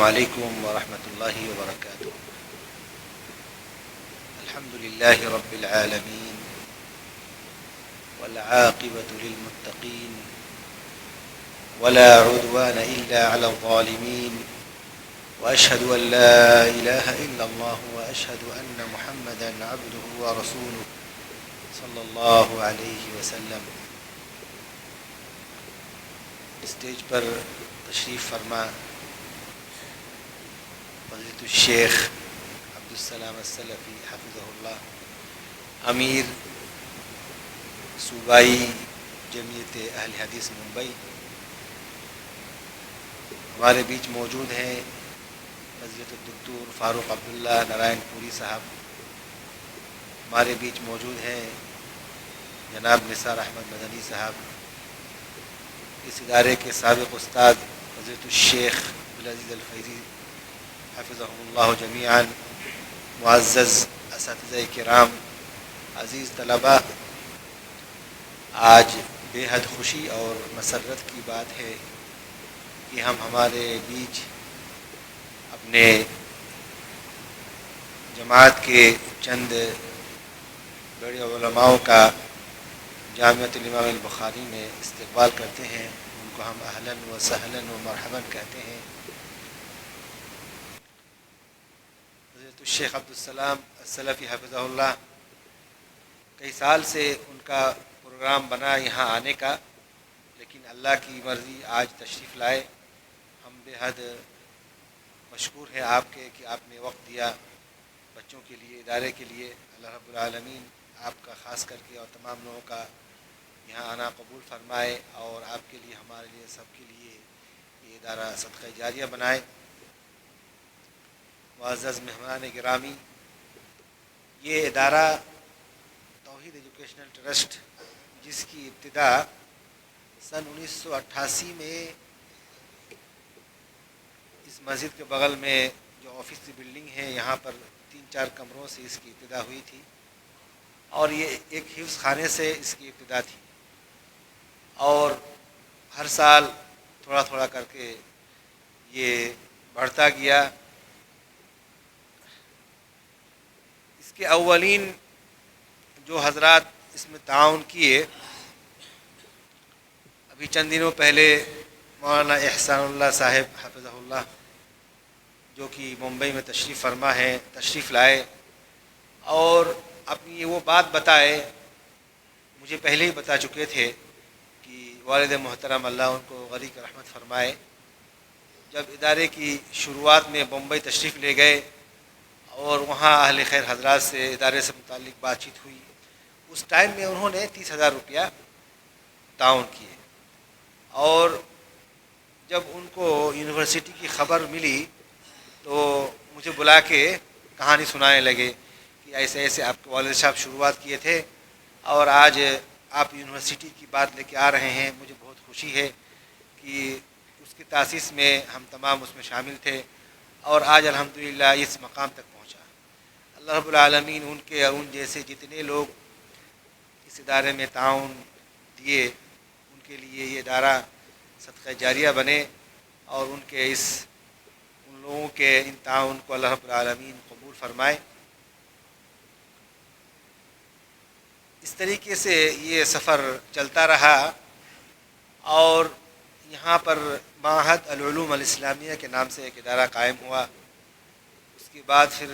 السلام علیکم ورحمۃ اللہ وبرکاتہ۔ الحمد للہ رب العالمین والعاقبۃ للمتقین ولا عدوان الا علی الظالمین واشهد ان لا الہ الا اللہ واشهد ان محمدا عبدہ ورسولہ صلی اللہ علیہ وسلم۔ اسٹیج پر تشریف فرما فضیلۃ الشیخ عبدالسلام السلفی حفظہ اللہ، امیر صوبائی جمعیت اہل حدیث ممبئی، ہمارے بیچ موجود ہیں فضیلۃ الدکتور فاروق عبداللہ نارائن پوری صاحب، ہمارے بیچ موجود ہیں جناب نثار احمد مدنی صاحب، اس ادارے کے سابق استاد فضیلۃ الشیخ عبدالعزیز الفیضی حفظہم اللہ جمیعا، معزز اساتذہ کرام، عزیز طلباء، آج بے حد خوشی اور مسرت کی بات ہے کہ ہمارے بیچ اپنے جماعت کے چند بڑے علماء کا جامعۃ الامام البخاری میں استقبال کرتے ہیں، ان کو ہم اہلاً و سہلاً و مرحباً کہتے ہیں۔ حضرت الشیخ عبدالسلام السلفی حفظہ اللہ، کئی سال سے ان کا پروگرام بنا یہاں آنے کا، لیکن اللہ کی مرضی آج تشریف لائے۔ ہم بے حد مشکور ہیں آپ کے کہ آپ نے وقت دیا بچوں کے لیے، ادارے کے لیے۔ اللہ رب العالمین آپ کا خاص کر کے اور تمام لوگوں کا یہاں آنا قبول فرمائے، اور آپ کے لیے، ہمارے لیے، سب کے لیے یہ ادارہ صدقہ جاریہ بنائے۔ معزز مہمان گرامی، یہ ادارہ توحید ایجوکیشنل ٹرسٹ، جس کی ابتدا سن 1988 میں اس مسجد کے بغل میں جو آفس کی بلڈنگ ہے، یہاں پر 3-4 کمروں سے اس کی ابتدا ہوئی تھی، اور یہ ایک حفظ خانے سے اس کی ابتدا تھی، اور ہر سال تھوڑا تھوڑا کر کے یہ بڑھتا گیا۔ اس کے اولین جو حضرات اس میں تعاون کیے، ابھی چند دنوں پہلے مولانا احسان اللہ صاحب حفظہ اللہ، جو کہ ممبئی میں تشریف فرما ہے، تشریف لائے اور اپنی وہ بات بتائے، مجھے پہلے ہی بتا چکے تھے کہ والد محترم اللہ ان کو غریق رحمت فرمائے، جب ادارے کی شروعات میں بمبئی تشریف لے گئے اور وہاں اہل خیر حضرات سے ادارے سے متعلق بات چیت ہوئی، اس ٹائم میں انہوں نے 30,000 روپیہ تعاون کیے، اور جب ان کو یونیورسٹی کی خبر ملی تو مجھے بلا کے کہانی سنانے لگے کہ ایسے ایسے آپ کے والد صاحب شروعات کیے تھے، اور آج آپ یونیورسٹی کی بات لے کے آ رہے ہیں۔ مجھے بہت خوشی ہے کہ اس کی تاسیس میں ہم تمام اس میں شامل تھے، اور آج الحمدللہ اس مقام تک پہنچا۔ اللہ رب العالمین ان کے اور ان جیسے جتنے لوگ اس ادارے میں تعاون دیے، ان کے لیے یہ ادارہ صدقہ جاریہ بنے، اور ان لوگوں کے ان تعاون کو اللہ رب العالمین قبول فرمائے۔ اس طریقے سے یہ سفر چلتا رہا، اور یہاں پر معہد العلوم الاسلامیہ کے نام سے ایک ادارہ قائم ہوا۔ اس کے بعد پھر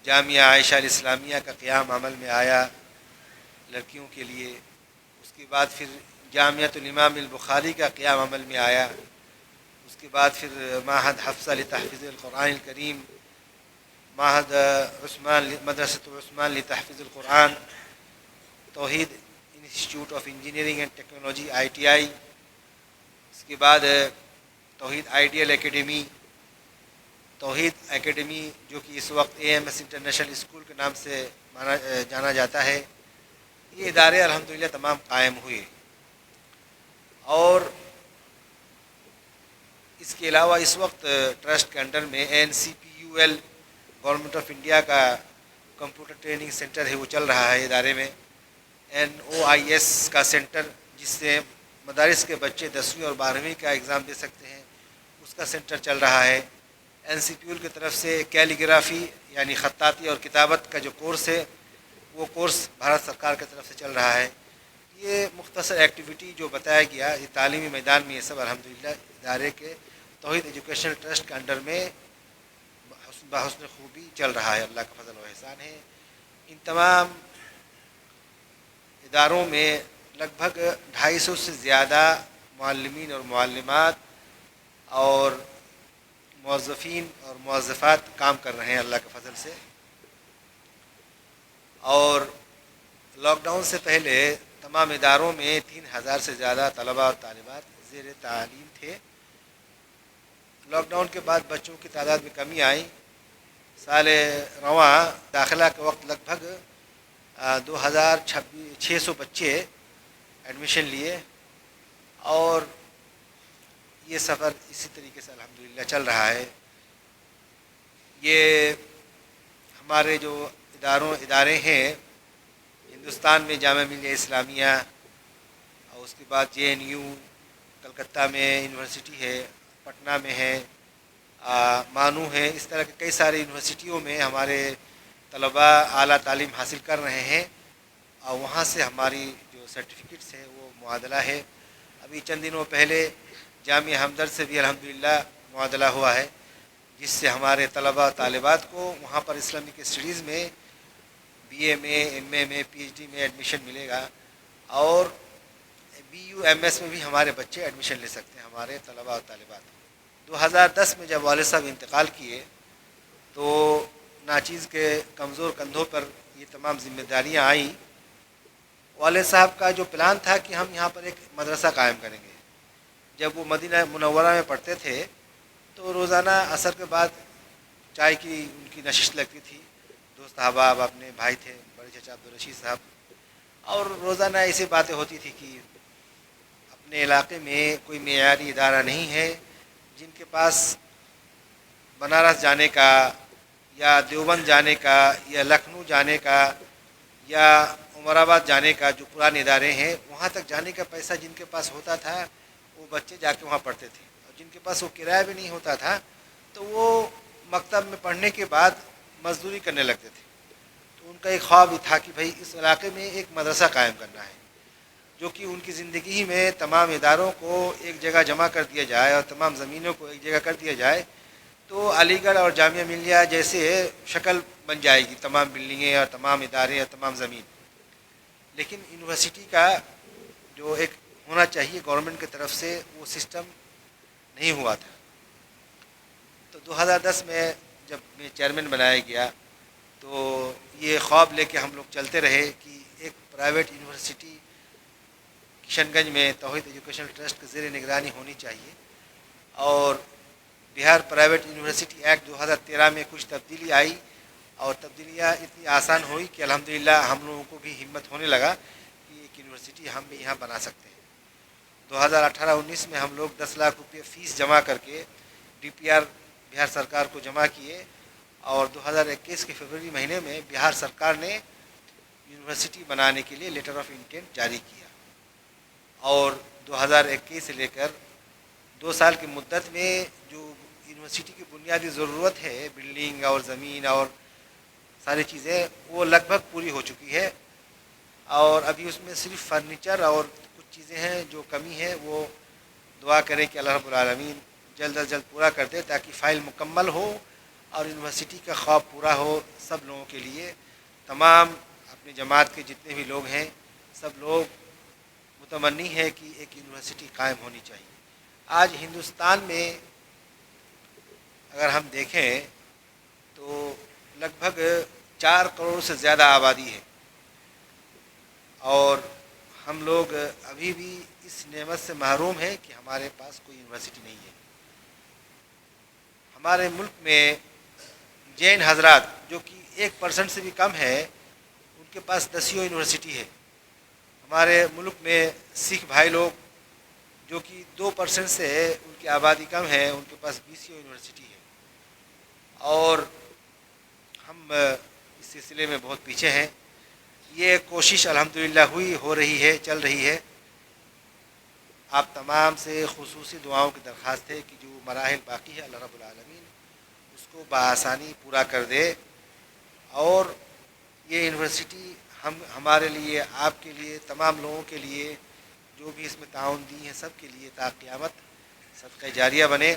جامعہ عائشہ الاسلامیہ کا قیام عمل میں آیا لڑکیوں کے لیے۔ اس کے بعد پھر جامعۃ الامام البخاری کا قیام عمل میں آیا۔ اس کے بعد پھر معہد حفصہ لتحفیظ القرآن الکریم، معہد مدرسۃ عثمان لتحفیظ القرآن، توحید institute of engineering and technology ITI، اس کے بعد توحید آئیڈیل اکیڈمی، توحید اکیڈمی جو کہ اس وقت AMS انٹرنیشنل اسکول کے نام سے جانا جاتا ہے۔ یہ ادارے الحمدللہ تمام قائم ہوئے، اور اس کے علاوہ اس وقت ٹرسٹ کے انڈر میں NCPUL گورنمنٹ آف انڈیا کا کمپیوٹر ٹریننگ سینٹر ہے، وہ چل رہا ہے ادارے میں۔ NOIS کا سینٹر، جس سے مدارس کے بچے 10ویں اور 12ویں کا ایگزام دے سکتے ہیں، اس اس کا سینٹر چل رہا ہے۔ NCPUL کی طرف سے کیلیگرافی یعنی خطاطی اور کتابت کا جو کورس ہے وہ کورس بھارت سرکار کی طرف سے چل رہا ہے۔ یہ مختصر ایکٹیویٹی جو بتایا گیا یہ تعلیمی میدان میں یہ سب الحمدللہ ادارے کے توحید ایجوکیشنل ٹرسٹ کے انڈر میں بحسن خوبی چل رہا ہے، اللہ کا فضل و احسان ہے۔ ان تمام اداروں میں لگ بھگ 250 سے زیادہ معلمین اور معلمات اور موظفین اور موظفات کام کر رہے ہیں اللہ کے فضل سے۔ اور لاک ڈاؤن سے پہلے تمام اداروں میں 3000 سے زیادہ طلباء اور طالبات زیر تعلیم تھے۔ لاک ڈاؤن کے بعد بچوں کی تعداد میں کمی آئی۔ سال رواں داخلہ کے وقت لگ بھگ 2600 بچے ایڈمیشن لیے، اور یہ سفر اسی طریقے سے الحمدللہ چل رہا ہے۔ یہ ہمارے جو ادارے ہیں ہندوستان میں جامعہ ملیہ اسلامیہ، اور اس کے بعد JNU، کلکتہ میں یونیورسٹی ہے، پٹنہ میں ہے، مانو ہے، اس طرح کے کئی سارے یونیورسٹیوں میں ہمارے طلباء اعلیٰ تعلیم حاصل کر رہے ہیں، اور وہاں سے ہماری جو سرٹیفکیٹس ہیں وہ معادلہ ہے۔ ابھی چند دنوں پہلے جامعہ ہمدرد سے بھی الحمدللہ معادلہ ہوا ہے، جس سے ہمارے طلباء طالبات کو وہاں پر اسلامک اسٹڈیز میں BA میں MA میں PhD میں ایڈمیشن ملے گا، اور BU MS میں بھی ہمارے بچے ایڈمیشن لے سکتے ہیں، ہمارے طلباء اور طالبات۔ 2010 میں جب والد صاحب انتقال کیے تو ناچیز کے کمزور کندھوں پر یہ تمام ذمہ داریاں آئیں۔ والد صاحب کا جو پلان تھا کہ ہم یہاں پر ایک مدرسہ قائم کریں گے۔ جب وہ مدینہ منورہ میں پڑھتے تھے تو روزانہ عصر کے بعد چائے کی ان کی نشست لگتی تھی، دوست احباب اپنے بھائی تھے بڑے چچا عبدالرشید صاحب، اور روزانہ ایسی باتیں ہوتی تھی کہ اپنے علاقے میں کوئی معیاری ادارہ نہیں ہے جن کے پاس بنارس جانے کا یا دیوبند جانے کا یا لکھنؤ جانے کا یا عمر آباد جانے کا جو پرانے ادارے ہیں وہاں تک جانے کا پیسہ جن کے پاس ہوتا تھا وہ بچے جا کے وہاں پڑھتے تھے، اور جن کے پاس وہ کرایہ بھی نہیں ہوتا تھا تو وہ مکتب میں پڑھنے کے بعد مزدوری کرنے لگتے تھے۔ تو ان کا ایک خواب بھی تھا کہ بھائی اس علاقے میں ایک مدرسہ قائم کرنا ہے جو کہ ان کی زندگی میں تمام اداروں کو ایک جگہ جمع کر دیا جائے اور تمام زمینوں کو ایک جگہ کر دیا جائے تو علی گڑھ اور جامعہ ملیہ جیسے شکل بن جائے گی، تمام بلڈنگیں اور تمام ادارے اور تمام زمین۔ لیکن یونیورسٹی کا جو ایک ہونا چاہیے گورنمنٹ کی طرف سے وہ سسٹم نہیں ہوا تھا۔ تو 2010 میں جب میں چیئرمین بنایا گیا تو یہ خواب لے کے ہم لوگ چلتے رہے کہ ایک پرائیویٹ یونیورسٹی کشن گنج میں توحید ایجوکیشنل ٹرسٹ کے زیر نگرانی ہونی چاہیے، اور بہار پرائیویٹ یونیورسٹی ایکٹ 2013 میں کچھ تبدیلی آئی، اور تبدیلیاں اتنی آسان ہوئی کہ الحمدللہ ہم لوگوں کو بھی ہمت ہونے لگا کہ ایک یونیورسٹی ہم بھی یہاں بنا سکتے ہیں۔ 2018-19 میں ہم لوگ 10 لاکھ روپے فیس جمع کر کے DPR بہار سرکار کو جمع کیے، اور 2021 کے فروری مہینے میں بہار سرکار نے یونیورسٹی بنانے کے لیے لیٹر آف انٹینٹ جاری کیا، اور 2021 سے لے کر 2 سال کی مدت میں جو یونیورسٹی کی بنیادی ضرورت ہے بلڈنگ اور زمین اور ساری چیزیں وہ لگ بھگ پوری ہو چکی ہے، اور ابھی اس میں صرف فرنیچر اور کچھ چیزیں ہیں جو کمی ہے، وہ دعا کریں کہ اللہ رب العالمین جلد از جلد پورا کر دے تاکہ فائل مکمل ہو اور یونیورسٹی کا خواب پورا ہو سب لوگوں کے لیے۔ تمام اپنی جماعت کے جتنے بھی لوگ ہیں سب لوگ متمنی ہے کہ ایک یونیورسٹی قائم ہونی چاہیے۔ آج ہندوستان میں اگر ہم دیکھیں تو لگ بھگ 4 کروڑ سے زیادہ آبادی ہے، اور ہم لوگ ابھی بھی اس نعمت سے محروم ہیں کہ ہمارے پاس کوئی یونیورسٹی نہیں ہے۔ ہمارے ملک میں جین حضرات جو کہ 1% سے بھی کم ہے ان کے پاس 10 یونیورسٹی ہے۔ ہمارے ملک میں سکھ بھائی لوگ جو کہ 2% سے ان کی آبادی کم ہے ان کے پاس 20 یونیورسٹی ہے، اور ہم اس سلسلے میں بہت پیچھے ہیں۔ یہ کوشش الحمدللہ ہو رہی ہے، چل رہی ہے۔ آپ تمام سے خصوصی دعاؤں کی درخواست ہے کہ جو مراحل باقی ہے اللہ رب العالمین اس کو بآسانی پورا کر دے، اور یہ یونیورسٹی ہمارے لیے، آپ کے لیے، تمام لوگوں کے لیے جو بھی اس میں تعاون دی ہیں سب کے لیے تا قیامت صدقہ جاریہ بنے۔